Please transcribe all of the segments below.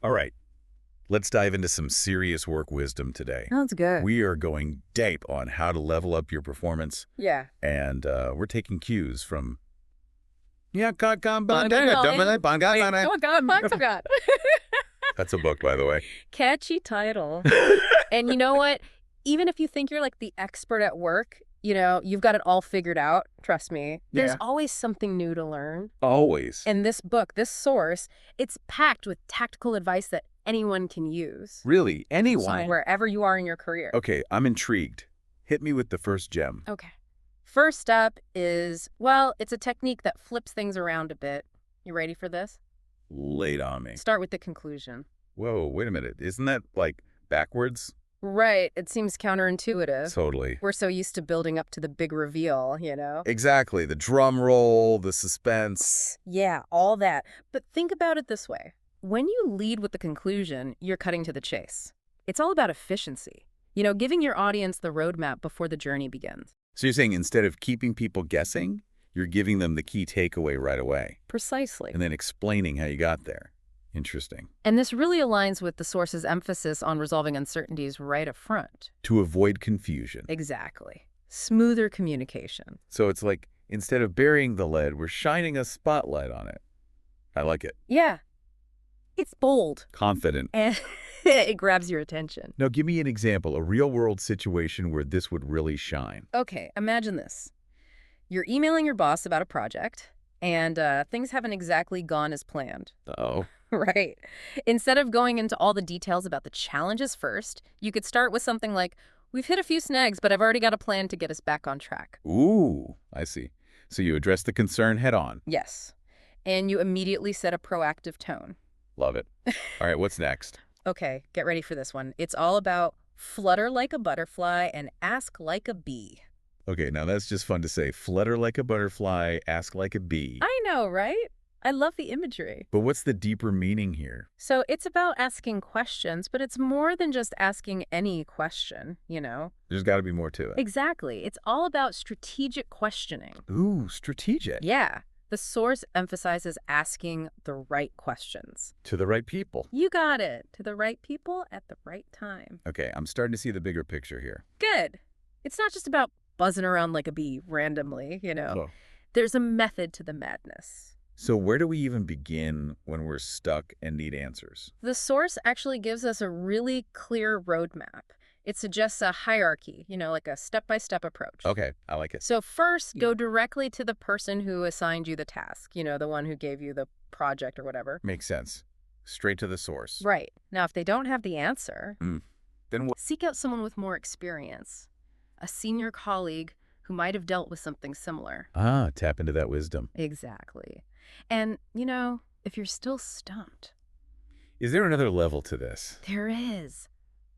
All right, let's dive into some serious work wisdom today. Sounds good. We are going deep on how to level up your performance, Yeah. and we're taking cues from... Yeah, Oh, God, I forgot. That's a book, by the way. Catchy title. And you know what? Even if you think you're like the expert at work, you've got it all figured out, trust me, there's always something new to learn. Always. And this book, this source, it's packed with tactical advice that anyone can use. Really? Anyone? Wherever you are in your career. Okay, I'm intrigued. Hit me with the first gem. Okay. First up is, well, it's a technique that flips things around a bit. You ready for this? Lay it on me. Start with the conclusion. Whoa, wait a minute. Isn't that, like, backwards? Right. It seems counterintuitive. Totally. We're so used to building up to the big reveal, Exactly. The drum roll, the suspense. Yeah, all that. But think about it this way. When you lead with the conclusion, you're cutting to the chase. It's all about efficiency. Giving your audience the roadmap before the journey begins. So you're saying instead of keeping people guessing, you're giving them the key takeaway right away. Precisely. And then explaining how you got there. Interesting. And this really aligns with the source's emphasis on resolving uncertainties right up front. To avoid confusion. Exactly. Smoother communication. So it's like, instead of burying the lead, we're shining a spotlight on it. I like it. Yeah. It's bold. Confident. And it grabs your attention. Now give me an example, a real-world situation where this would really shine. Okay, imagine this. You're emailing your boss about a project, and things haven't exactly gone as planned. Uh-oh. Right. Instead of going into all the details about the challenges first, you could start with something like, we've hit a few snags, but I've already got a plan to get us back on track. Ooh, I see. So you address the concern head on. Yes. And you immediately set a proactive tone. Love it. All right, what's next? Okay, get ready for this one. It's all about flutter like a butterfly and ask like a bee. Okay, now that's just fun to say. Flutter like a butterfly, ask like a bee. I know, right? I love the imagery. But what's the deeper meaning here? So it's about asking questions, but it's more than just asking any question, There's got to be more to it. Exactly. It's all about strategic questioning. Ooh, strategic. Yeah. The source emphasizes asking the right questions. To the right people. You got it. To the right people at the right time. Okay, I'm starting to see the bigger picture here. Good. It's not just about buzzing around like a bee randomly, Oh. There's a method to the madness. So where do we even begin when we're stuck and need answers? The source actually gives us a really clear roadmap. It suggests a hierarchy, like a step-by-step approach. Okay, I like it. So first, go directly to the person who assigned you the task, the one who gave you the project or whatever. Makes sense. Straight to the source. Right. Now, if they don't have the answer, Then what? seek out someone with more experience, a senior colleague who might have dealt with something similar. Ah, tap into that wisdom. Exactly. And, if you're still stumped, Is there another level to this? there is.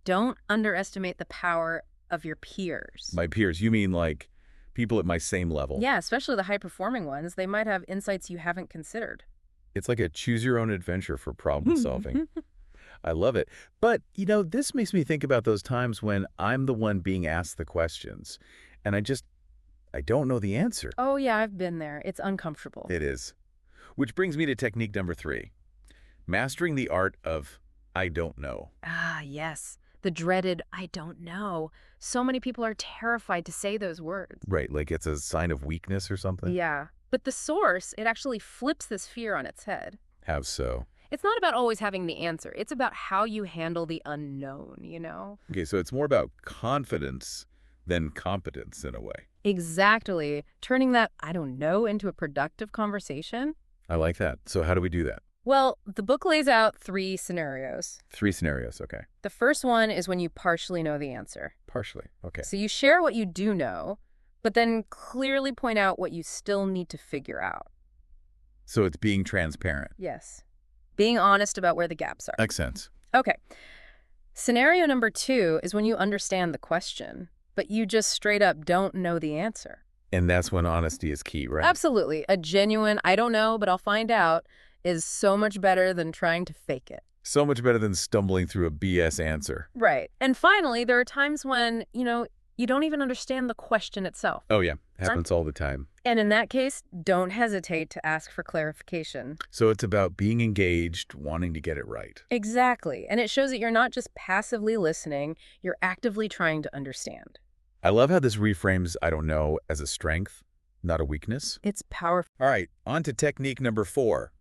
Don't underestimate the power of your peers. My peers, you mean like people at my same level? Yeah, especially the high-performing ones. They might have insights you haven't considered. It's like a choose-your-own-adventure for problem solving. I love it. But, this makes me think about those times when I'm the one being asked the questions, and I don't know the answer. Oh, yeah, I've been there. It's uncomfortable. It is. Which brings me to technique number 3. Mastering the art of I don't know. Ah, yes. The dreaded I don't know. So many people are terrified to say those words. Right, like it's a sign of weakness or something? Yeah. But the source, it actually flips this fear on its head. How so? It's not about always having the answer. It's about how you handle the unknown, Okay, so it's more about confidence than competence in a way. Exactly. Turning that I don't know into a productive conversation. I like that. So how do we do that? Well, the book lays out 3 scenarios. 3 scenarios, okay. The first one is when you partially know the answer. Partially, okay. So you share what you do know, but then clearly point out what you still need to figure out. So it's being transparent. Yes. Being honest about where the gaps are. Makes sense. Okay. Scenario number 2 is when you understand the question, but you just straight up don't know the answer. And that's when honesty is key, right? Absolutely. A genuine, I don't know, but I'll find out, is so much better than trying to fake it. So much better than stumbling through a BS answer. Right. And finally, there are times when, you don't even understand the question itself. Oh, yeah. Happens all the time. And in that case, don't hesitate to ask for clarification. So it's about being engaged, wanting to get it right. Exactly. And it shows that you're not just passively listening, you're actively trying to understand. I love how this reframes "I don't know" as a strength, not a weakness. It's powerful. All right, on to technique number 4.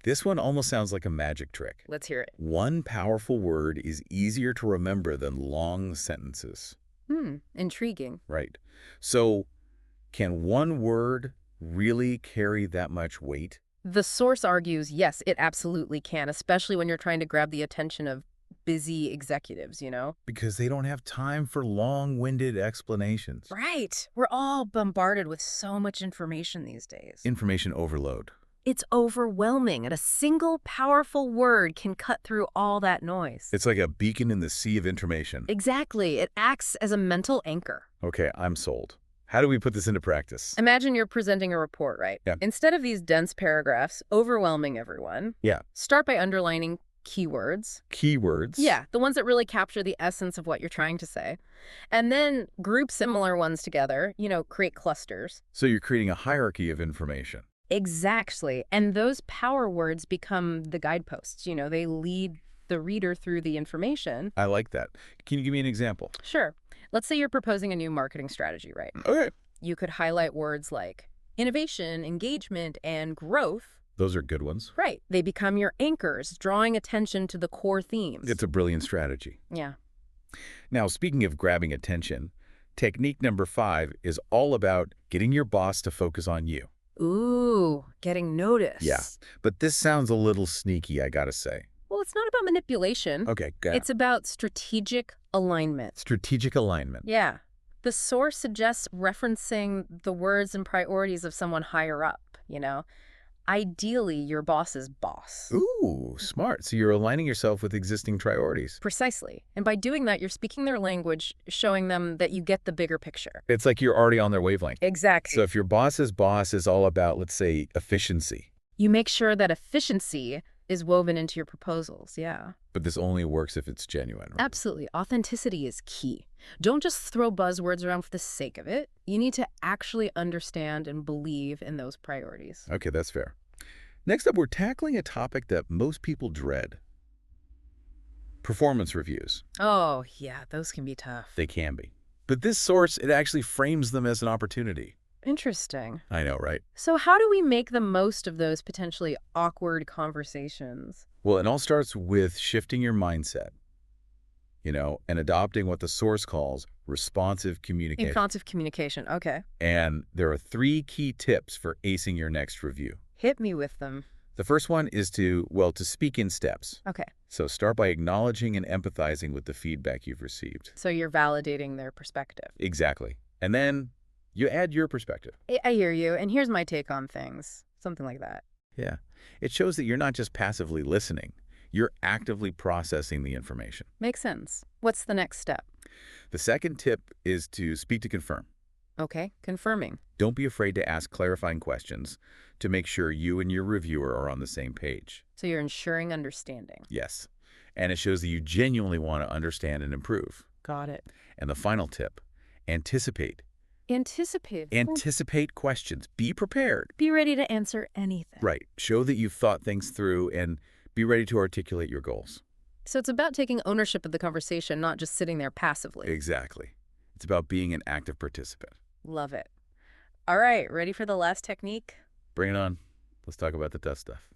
This one almost sounds like a magic trick. Let's hear it. One powerful word is easier to remember than long sentences. Intriguing. Right. So, can one word really carry that much weight? The source argues, yes, it absolutely can, especially when you're trying to grab the attention of busy executives, you know? Because they don't have time for long-winded explanations. Right. We're all bombarded with so much information these days. Information overload. It's overwhelming, and a single powerful word can cut through all that noise. It's like a beacon in the sea of information. Exactly. It acts as a mental anchor. Okay, I'm sold. How do we put this into practice? Imagine you're presenting a report, right? Yeah. Instead of these dense paragraphs overwhelming everyone, Yeah. start by underlining keywords. Keywords. Yeah, the ones that really capture the essence of what you're trying to say. And then group similar ones together, create clusters. So you're creating a hierarchy of information. Exactly. And those power words become the guideposts. They lead the reader through the information. I like that. Can you give me an example? Sure. Let's say you're proposing a new marketing strategy, right? Okay. You could highlight words like innovation, engagement, and growth. Those are good ones. Right. They become your anchors, drawing attention to the core themes. It's a brilliant strategy. Yeah. Now, speaking of grabbing attention, technique number 5 is all about getting your boss to focus on you. Ooh, getting noticed. Yeah, but this sounds a little sneaky, I gotta say. Well, it's not about manipulation. Okay, good. It's about strategic alignment. Strategic alignment. Yeah. The source suggests referencing the words and priorities of someone higher up. Ideally, your boss's boss. Ooh, smart. So you're aligning yourself with existing priorities. Precisely. And by doing that, you're speaking their language, showing them that you get the bigger picture. It's like you're already on their wavelength. Exactly. So if your boss's boss is all about, let's say, efficiency. You make sure that efficiency is woven into your proposals, yeah. But this only works if it's genuine. Right? Absolutely. Authenticity is key. Don't just throw buzzwords around for the sake of it. You need to actually understand and believe in those priorities. Okay, that's fair. Next up, we're tackling a topic that most people dread. Performance reviews. Oh, yeah, those can be tough. They can be. But this source, it actually frames them as an opportunity. Interesting. I know, right? So how do we make the most of those potentially awkward conversations? Well, it all starts with shifting your mindset, and adopting what the source calls responsive communication. Responsive communication, okay. And there are 3 key tips for acing your next review. Hit me with them. The first one is to speak in steps. Okay. So start by acknowledging and empathizing with the feedback you've received. So you're validating their perspective. Exactly. And then you add your perspective. I hear you, and here's my take on things. Something like that. Yeah. It shows that you're not just passively listening. You're actively processing the information. Makes sense. What's the next step? The second tip is to speak to confirm. Okay, confirming. Don't be afraid to ask clarifying questions to make sure you and your reviewer are on the same page. So you're ensuring understanding. Yes. And it shows that you genuinely want to understand and improve. Got it. And the final tip, anticipate. Anticipate. Anticipate questions. Be prepared. Be ready to answer anything. Right. Show that you've thought things through and be ready to articulate your goals. So it's about taking ownership of the conversation, not just sitting there passively. Exactly. It's about being an active participant. Love it. All right, ready for the last technique? Bring it on. Let's talk about the tough stuff.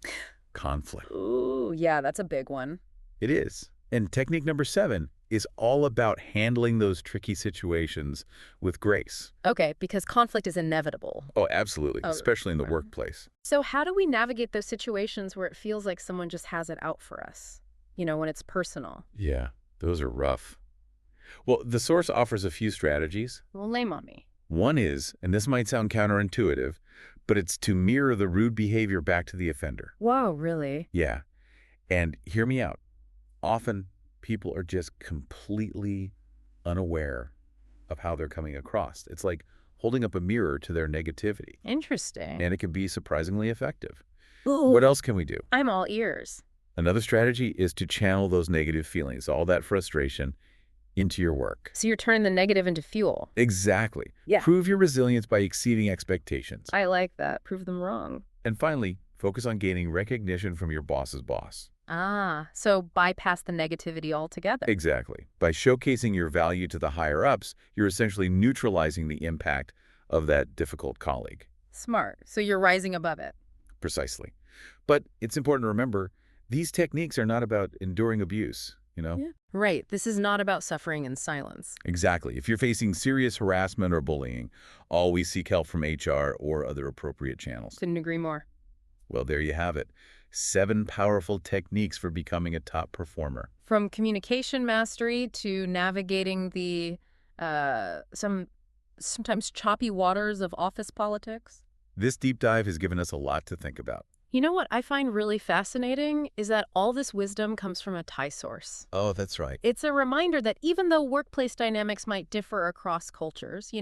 Conflict. Ooh, yeah, that's a big one. It is. And technique number 7 is all about handling those tricky situations with grace. Okay, because conflict is inevitable. Oh, absolutely. Oh, especially in the right. workplace. So how do we navigate those situations where it feels like someone just has it out for us? When it's personal. Yeah, those are rough. Well, the source offers a few strategies. Well, lay 'em on me. One is, and this might sound counterintuitive, but it's to mirror the rude behavior back to the offender. Whoa, really? Yeah. And hear me out. Often, people are just completely unaware of how they're coming across. It's like holding up a mirror to their negativity. Interesting. And it can be surprisingly effective. Ooh, What else can we do? I'm all ears. Another strategy is to channel those negative feelings, all that frustration, into your work. So you're turning the negative into fuel. Exactly. Yeah. Prove your resilience by exceeding expectations. I like that. Prove them wrong. And finally, focus on gaining recognition from your boss's boss. Ah, so bypass the negativity altogether. Exactly. By showcasing your value to the higher-ups, you're essentially neutralizing the impact of that difficult colleague. Smart. So you're rising above it. Precisely. But it's important to remember, these techniques are not about enduring abuse, you know? Yeah. Right. This is not about suffering in silence. Exactly. If you're facing serious harassment or bullying, always seek help from HR or other appropriate channels. Couldn't agree more. Well, there you have it. 7 powerful techniques for becoming a top performer. From communication mastery to navigating the sometimes choppy waters of office politics. This deep dive has given us a lot to think about. You know what I find really fascinating is that all this wisdom comes from a Thai source. Oh, that's right. It's a reminder that even though workplace dynamics might differ across cultures,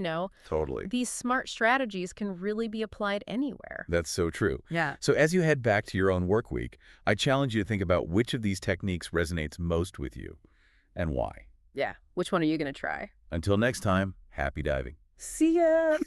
Totally. these smart strategies can really be applied anywhere. That's so true. Yeah. So as you head back to your own work week, I challenge you to think about which of these techniques resonates most with you and why. Yeah. Which one are you going to try? Until next time, happy diving. See ya!